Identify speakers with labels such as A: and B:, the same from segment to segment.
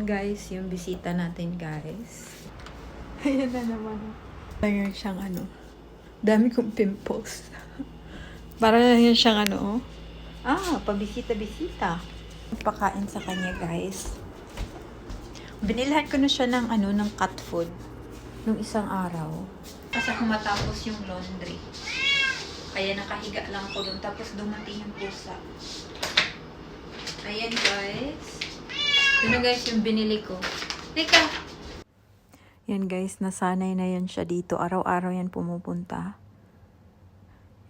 A: Ayan guys, yung bisita natin guys. Ayan na naman. Ayan siyang ano. Dami kong pimples. Para na yan siyang ano. Pabisita-bisita. Pakain sa kanya guys. Binilhan ko na siya ng ano, ng cat food. Nung isang araw. Kasi ako matapos yung laundry. Kaya nakahiga lang ko doon. Tapos dumating yung pusa. Ayan guys. Ito na guys yung binili ko. Teka! Yan guys, nasanay na yan siya dito. Araw-araw yan pumupunta.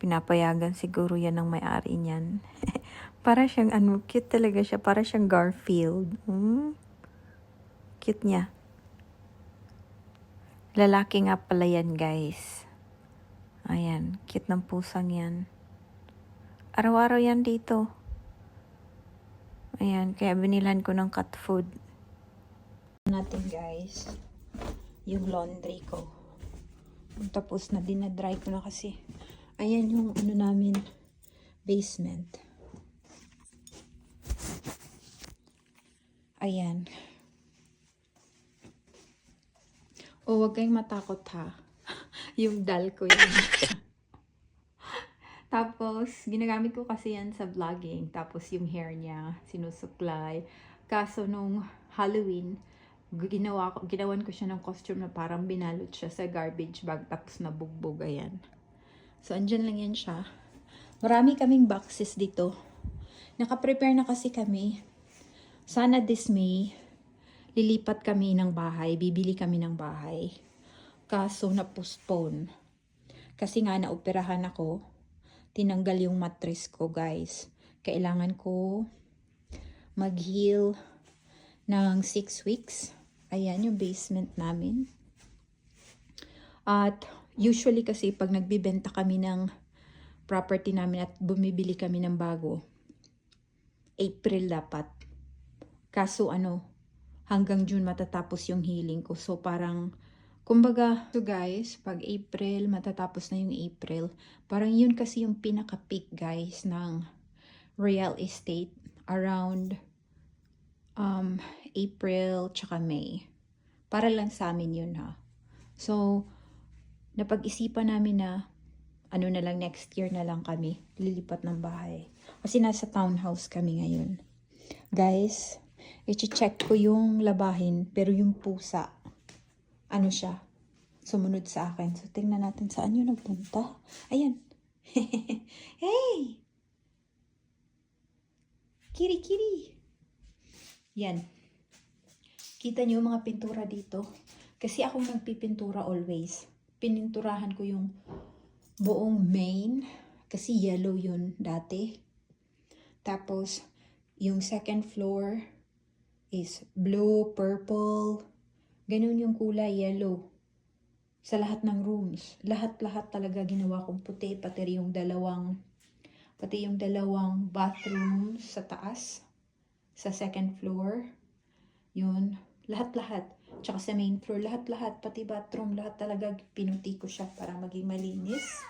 A: Pinapayagan siguro yan ng may-ari niyan. Para siyang ano, cute talaga siya. Para siyang Garfield. Cute niya. Lalaki nga pala yan guys. Ayan, cute ng pusang yan. Araw-araw yan dito. Ayan, kaya binilhan ko ng cat food. Natin guys, yung laundry ko. Tapos na dinadry ko na kasi. Ayan yung ano namin, basement. Ayan. Huwag kayong matakot ha. Yung dal ko yan. Tapos, ginagamit ko kasi yan sa vlogging. Tapos, yung hair niya, sinusuklay. Kaso, nung Halloween, ginawan ko siya ng costume na parang binalot siya sa garbage bag. Tapos, nabugbog. Ayan. So, andyan lang yan siya. Marami kaming boxes dito. Nakaprepare na kasi kami. Sana this May, lilipat kami ng bahay. Bibili kami ng bahay. Kaso, na-postpone. Kasi nga, naoperahan ako. Tinanggal yung mattress ko, guys. Kailangan ko mag-heal ng 6 weeks. Ayan yung basement namin. At usually kasi pag nagbibenta kami ng property namin at bumibili kami ng bago, April dapat. Kaso hanggang June matatapos yung healing ko. So parang kumbaga, so guys, pag April, matatapos na yung April. Parang yun kasi yung pinaka-peak guys ng real estate around April tsaka May. Para lang sa amin yun ha. So, napag-isipan namin na na lang next year na lang kami lilipat ng bahay. Kasi nasa townhouse kami ngayon. Guys, i-check ko yung labahin pero yung pusa siya, sumunod sa akin. So, tingnan natin saan yun nagpunta. Ayan. Hey! Kiri-kiri. Yan. Kita niyo mga pintura dito. Kasi akong nagpipintura always. Pininturahan ko yung buong main. Kasi yellow yun dati. Tapos, yung second floor is blue, purple. Ganun yung kulay, yellow. Sa lahat ng rooms. Lahat-lahat talaga ginawa kong puti. Pati yung dalawang bathrooms sa taas. Sa second floor. Yun. Lahat-lahat. Tsaka sa main floor. Lahat-lahat. Pati bathroom. Lahat talaga pinuti ko siya para maging malinis.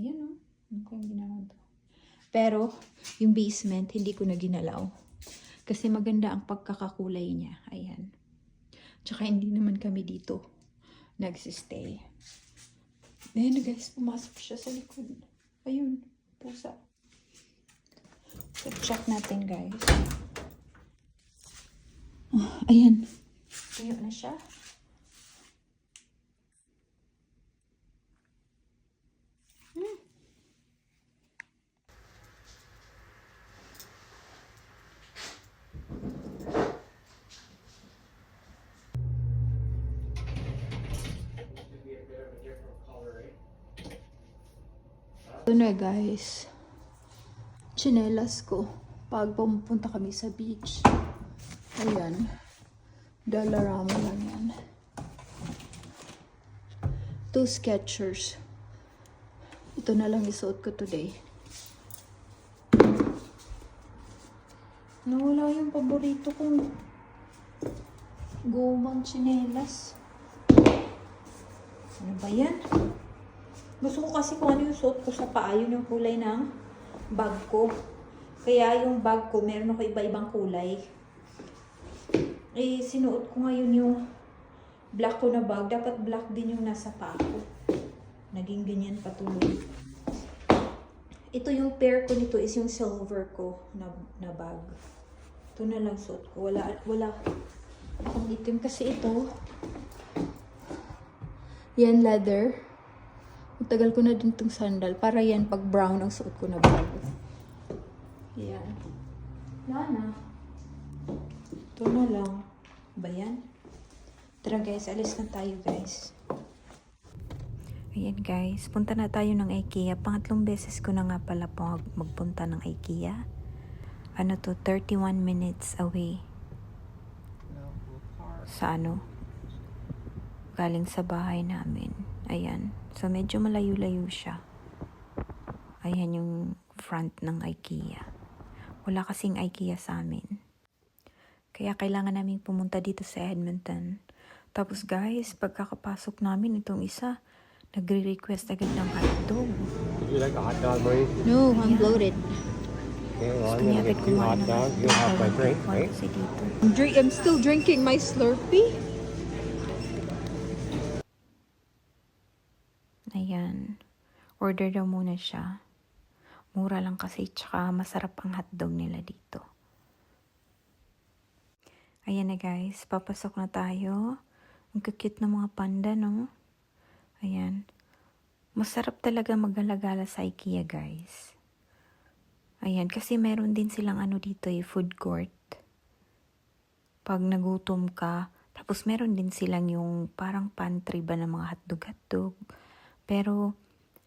A: Ayan o. Ano ko yung ginawa to? Pero, yung basement, hindi ko na ginalaw. Kasi maganda ang pagkakakulay niya. Ayan. Tsaka hindi naman kami dito nagsistay. Ayan na guys, pumasok siya sa likod. Ayun, pusa. So, check natin guys. Ayan. Tuyo na siya. Ito na guys, tsinelas ko pag pumunta kami sa beach. Ayan, Dollarama lang yan. 2 Skechers. Ito na lang isuot ko today. Nawala yung paborito kong gumang tsinelas. Ano ba yan? Gusto ko kasi kung ano yung suot ko sa paa, yun yung kulay ng bag ko. Kaya yung bag ko, meron ako iba-ibang kulay. Eh, sinuot ko ngayon yung black ko na bag. Dapat black din yung nasa paa ko. Naging ganyan patuloy. Ito yung pair ko nito is yung silver ko na bag. Ito na lang suot ko. Wala akong itim kasi ito. Yan, leather. Matagal ko na din itong sandal. Para yan pag brown ang suot ko na bag. Yan. Lana. Ito na lang. Ba yan? Tara guys, alis na tayo guys. Ayan guys, punta na tayo ng IKEA. Pangatlong beses ko na nga pala po magpunta ng IKEA. Ano to, 31 minutes away. Sa galing sa bahay namin. Ayan. So medyo malayo-layo siya. Ayan yung front ng IKEA. Wala kasing IKEA sa amin. Kaya kailangan namin pumunta dito sa Edmonton. Tapos guys, pagkakapasok namin itong isa, nagre-request agad ng hotdog.
B: You like a hot dog, Marie?
A: No, I'm bloated.
B: Okay, well, I'm gonna get 2 hot dogs. You'll have my drink, right?
A: I'm still drinking my Slurpee. Ayan. Order daw muna siya. Mura lang kasi, tsaka masarap ang hotdog nila dito. Ayan na guys, papasok na tayo. Ang cute ng mga panda, no? Ayan. Masarap talaga mag-alagala sa IKEA, guys. Ayan, kasi meron din silang dito food court. Pag nagutom ka, tapos meron din silang yung parang pantry ba ng mga hotdog-hotdog. Pero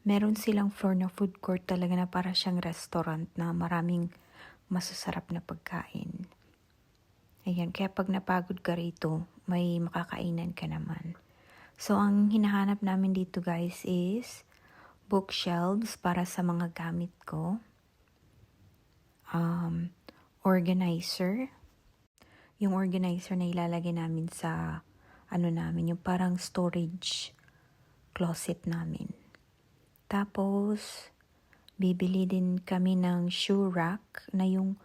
A: meron silang floor na food court talaga na para siyang restaurant na maraming masasarap na pagkain. Ayan, kaya pag napagod ka rito, may makakainan ka naman. So, ang hinahanap namin dito guys is bookshelves para sa mga gamit ko. Organizer. Yung organizer na ilalagay namin sa namin, yung parang storage closet namin. Tapos, bibili din kami ng shoe rack na yung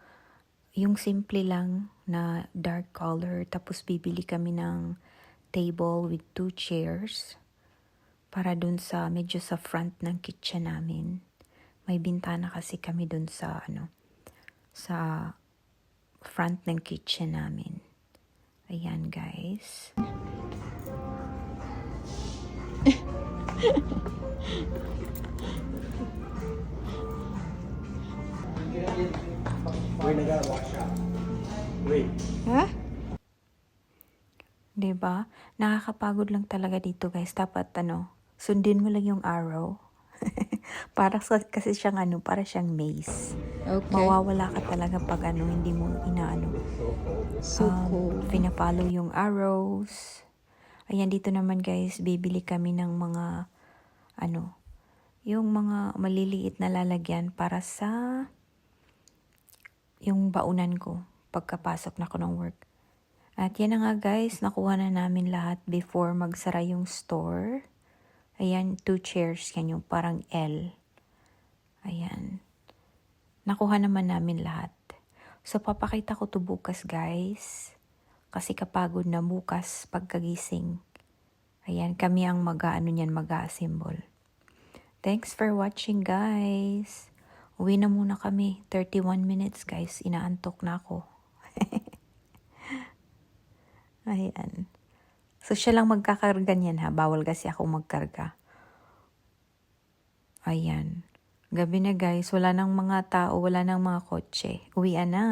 A: simple lang na dark color. Tapos bibili kami ng table with 2 chairs para dun sa medyo sa front ng kitchen namin. May bintana kasi kami dun sa sa front ng kitchen namin. Ayan guys.
B: We're gonna wash up. Wait.
A: Ha? Diba? Nakakapagod lang talaga dito guys. Dapat sundin mo lang yung arrow. Para kasi siyang para siyang maze. Okay. Mawawala ka talaga pag hindi mo pinapollow yung arrows. Ayan, dito naman guys, bibili kami ng mga yung mga maliliit na lalagyan para sa yung baunan ko pagkapasok na ko ng work. At yan na nga guys, nakuha na namin lahat before magsara yung store. Ayan, 2 chairs yan yung parang L. Ayan. Nakuha naman namin lahat. So, papakita ko to bukas guys. Kasi kapagod na bukas pagkagising. Ayan, kami ang mag-a-assemble. Thanks for watching guys. Uwi na muna kami. 31 minutes guys. Inaantok na ako. Ayan. So, siya lang magkakarga niyan ha. Bawal kasi ako magkarga. Ayan. Gabi na guys. Wala nang mga tao. Wala nang mga kotse. Uwian na.